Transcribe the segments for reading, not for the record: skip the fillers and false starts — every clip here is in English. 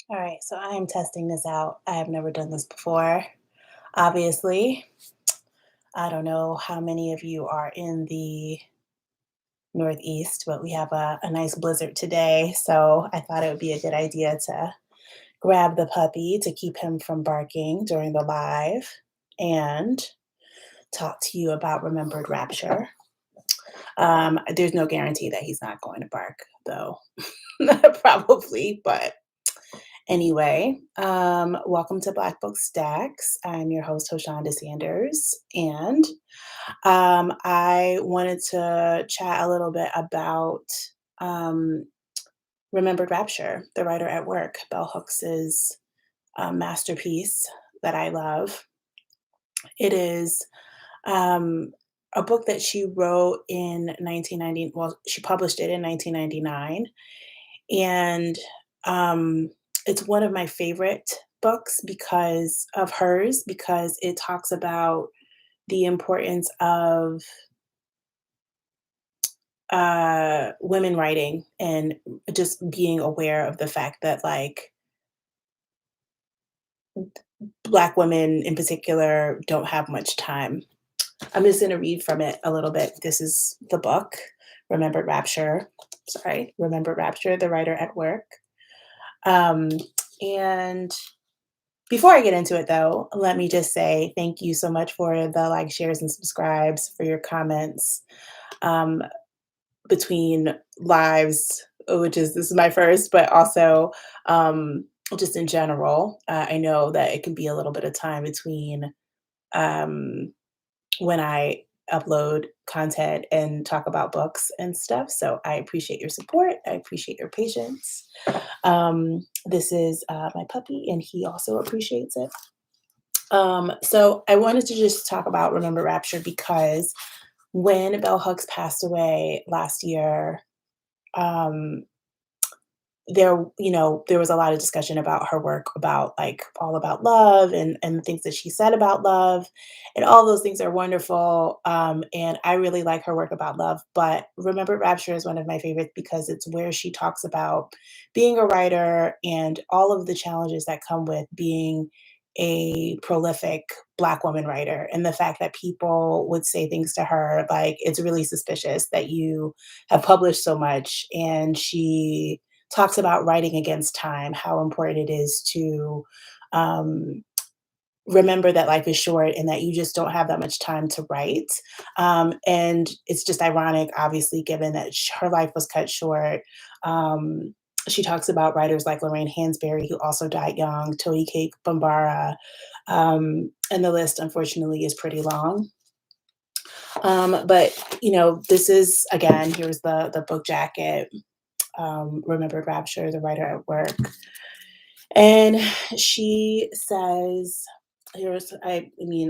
All right, so I am testing this out. I have never done this before. Obviously, I don't know how many of you are in the Northeast, but we have a nice blizzard today. So I thought it would be a good idea to grab the puppy to keep him from barking during the live and talk to you about remembered rapture. There's no guarantee that he's not going to bark, though, probably, but anyway, welcome to Black Book Stacks. I'm your host, JoshundaSanders, and I wanted to chat a little bit about um, Remembered Rapture, the writer at work, Bell Hooks's masterpiece that I love. It is um, a book that she wrote in 1990. Well, she published it in 1999, and um, it's one of my favorite books because of hers, because it talks about the importance of women writing and just being aware of the fact that, like, Black women in particular don't have much time. I'm just going to read from it a little bit. This is the book, Remembered Rapture. Sorry, Remembered Rapture, the writer at work. Um, and Before I get into it, though, let me just say thank you so much for the like, shares, and subscribes, for your comments um, between lives, which is this is my first, but also just in general. I know that it can be a little bit of time between um, when I upload content and talk about books and stuff. So I appreciate your support. I appreciate your patience. This is my puppy, and he also appreciates it. So I wanted to just talk about Remember Rapture because when Bell Hooks passed away last year, um, there was a lot of discussion about her work, about like all about love and the things that she said about love, and all those things are wonderful. And I really like her work about love. But Remember Rapture is one of my favorites because it's where she talks about being a writer and all of the challenges that come with being a prolific Black woman writer, and the fact that people would say things to her like, it's really suspicious that you have published so much. And she talks about writing against time, how important it is to um, remember that life is short and that you just don't have that much time to write. And it's just ironic, obviously, given that her life was cut short. Um, she talks about writers like Lorraine Hansberry, who also died young, Toni Cade Bambara, and the list, unfortunately, is pretty long. But this is, again, here's the book jacket. Remembered Rapture, the writer at work. And she says,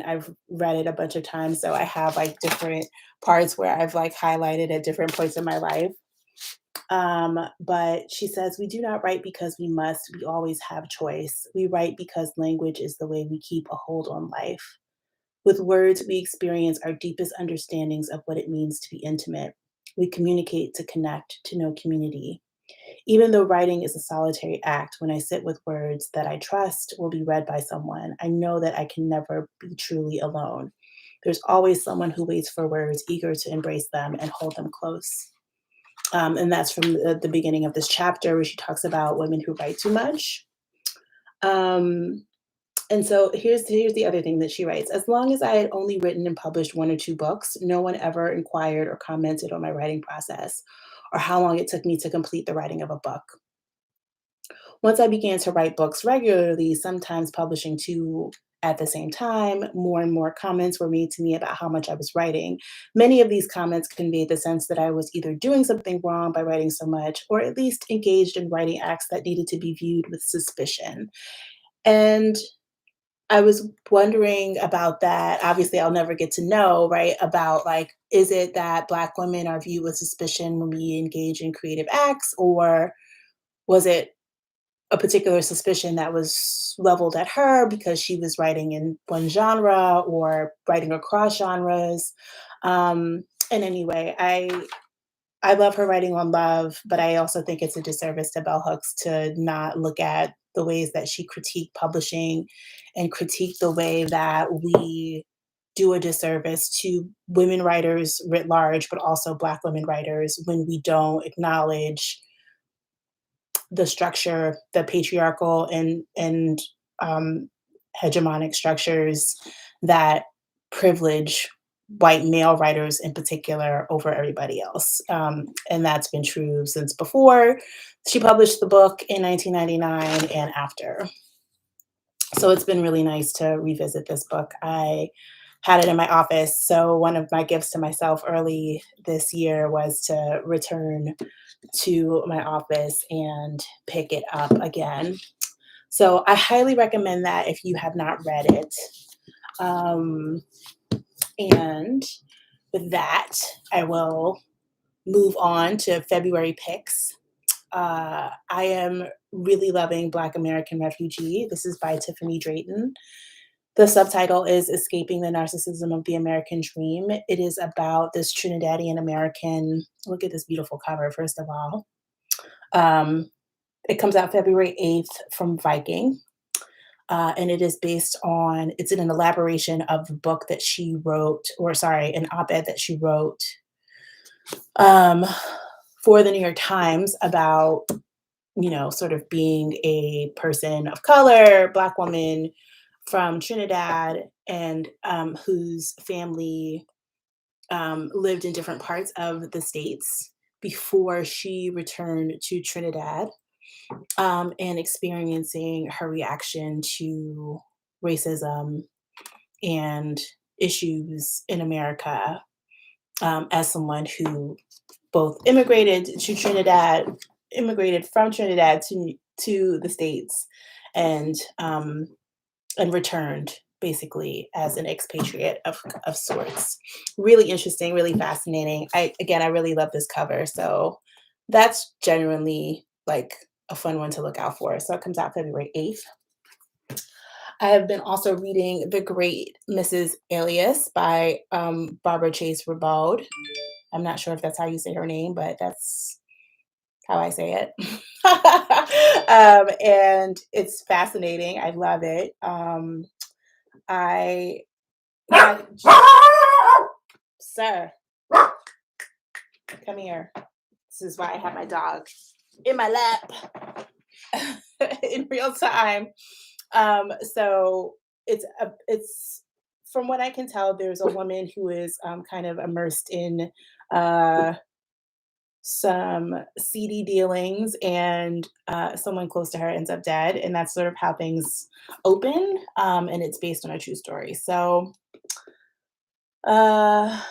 I've read it a bunch of times, so I have like different parts where I've like highlighted at different points in my life. But she says, we do not write because we must, we always have choice. We write because language is the way we keep a hold on life. With words, we experience our deepest understandings of what it means to be intimate. We communicate to connect, to know community. Even though writing is a solitary act, when I sit with words that I trust will be read by someone, I know that I can never be truly alone. There's always someone who waits for words, eager to embrace them and hold them close. And that's from the beginning of this chapter where she talks about women who write too much. Um, and so here's the other thing that she writes. As long as I had only written and published one or two books, no one ever inquired or commented on my writing process or how long it took me to complete the writing of a book. Once I began to write books regularly, sometimes publishing two at the same time, more and more comments were made to me about how much I was writing. Many of these comments conveyed the sense that I was either doing something wrong by writing so much, or at least engaged in writing acts that needed to be viewed with suspicion. And I was wondering about that. Obviously, I'll never get to know, right? About like, is it that Black women are viewed with suspicion when we engage in creative acts, or was it a particular suspicion that was leveled at her because she was writing in one genre or writing across genres? And anyway, I love her writing on love, but I also think it's a disservice to bell hooks to not look at the ways that she critiqued publishing and critiqued the way that we do a disservice to women writers writ large, but also Black women writers when we don't acknowledge the structure, the patriarchal and um, hegemonic structures that privilege white male writers in particular over everybody else. And that's been true since before she published the book in 1999 and after. So it's been really nice to revisit this book. I had it in my office. So one of my gifts to myself early this year was to return to my office and pick it up again. So I highly recommend that if you have not read it. Um, and with that, I will move on to February picks. I am really loving Black American Refugee. This is by Tiffanie Drayton. The subtitle is Escaping the Narcissism of the American Dream. It is about this Trinidadian American. Look at this beautiful cover, first of all. Um, it comes out February 8th from Viking. And it is based on, it's an elaboration of the book that she wrote, or sorry, an op ed that she wrote um, for the New York Times about, sort of being a person of color, Black woman from Trinidad, and whose family lived in different parts of the States before she returned to Trinidad, and experiencing her reaction to racism and issues in America, as someone who both immigrated from Trinidad to the States, and returned basically as an expatriate of sorts. Really interesting, really fascinating. I really love this cover, so that's genuinely like a fun one to look out for. So it comes out February 8th. I have been also reading The Great Mrs. Elias by Barbara Chase-Riboud. I'm not sure if that's how you say her name, but that's how I say it. And it's fascinating. I love it. I yeah, sir, come here. This is why I have my dog in my lap in real time. So it's from what I can tell, there's a woman who is kind of immersed in uh, some seedy dealings, and someone close to her ends up dead, and that's sort of how things open. And it's based on a true story. So, uh,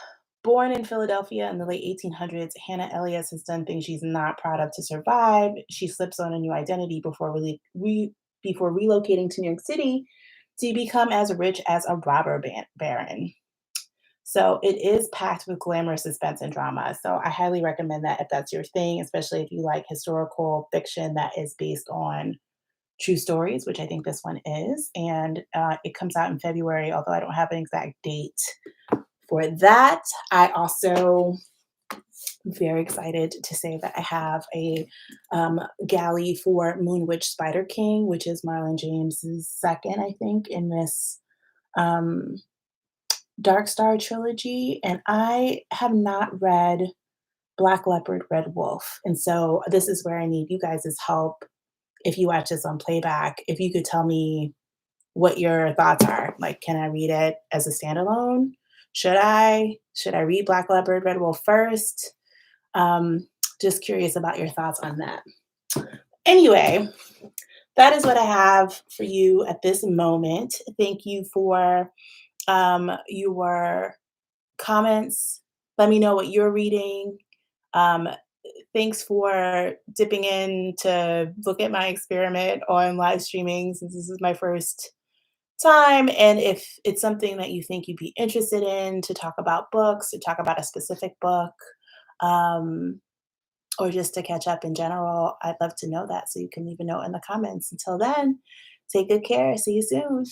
born in Philadelphia in the late 1800s, Hannah Elias has done things she's not proud of to survive. She slips on a new identity before relocating to New York City to become as rich as a robber baron. So it is packed with glamour, suspense, and drama. So I highly recommend that if that's your thing, especially if you like historical fiction that is based on true stories, which I think this one is. And it comes out in February, although I don't have an exact date for that. I also very excited to say that I have a galley for Moon Witch Spider King, which is Marlon James's second, I think, in this um, Dark Star trilogy. And I have not read Black Leopard, Red Wolf. And so this is where I need you guys' help. If you watch this on playback, if you could tell me what your thoughts are. Like, can I read it as a standalone? Should I? Should I read Black Leopard, Red Wolf first? Just curious about your thoughts on that. Anyway, that is what I have for you at this moment. Thank you for your comments. Let me know what you're reading. Um, Thanks for dipping in to look at my experiment on live streaming, since this is my first time. And if it's something that you think you'd be interested in to talk about books, to talk about a specific book, um, or just to catch up in general, I'd love to know that. So you can leave a note in the comments. Until then, take good care. See you soon.